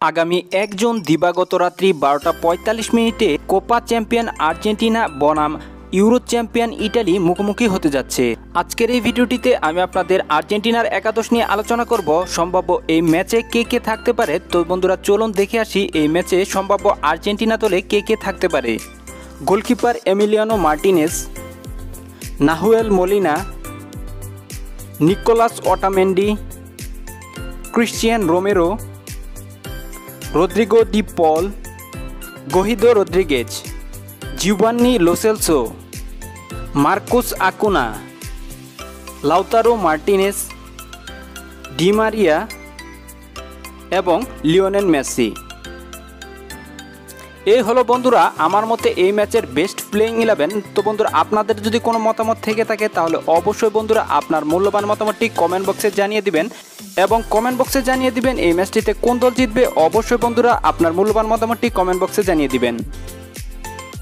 আগামী ১ জুন দিবাগত রাত্রি ১২টা ৪৫ কোপা চ্যাম্পিয়ন আর্জেন্টিনা বনাম ইউরো চ্যাম্পিয়ন ইটালি মুখোমুখি হতে যাচ্ছে। আজকের এই ভিডিওটিতে আমি আপনাদের আর্জেন্টিনার একাদশ নিয়ে আলোচনা করব। সম্ভাব্য এই ম্যাচে কে কে থাকতে পারে। তো বন্ধুরা চলুন দেখে আসি এই ম্যাচে সম্ভাব্য আর্জেন্টিনা দলে কে কে থাকতে পারে। Goalkeeper Emiliano Martinez, Nahuel Molina, Nicolas Otamendi, Cristian Romero, Rodrigo De Paul, Guido Rodriguez, Giovani Lo Celso, Marcos Acuna, Lautaro Martinez, Di Maria এবং লিওনেল মেসি। এই হলো বন্ধুরা আমার মতে এই ম্যাচের বেস্ট প্লেইং 11। তো বন্ধুরা আপনাদের যদি কোনো মতামত থেকে থাকে তাহলে অবশ্যই বন্ধুরা আপনার মূল্যবান মতামতটি কমেন্ট বক্সে জানিয়ে দিবেন এবং কমেন্ট বক্সে জানিয়ে দিবেন এই ম্যাচটিতে কোন দল জিতবে। অবশ্যই বন্ধুরা আপনার মূল্যবান মতামতটি কমেন্ট বক্সে জানিয়ে দিবেন।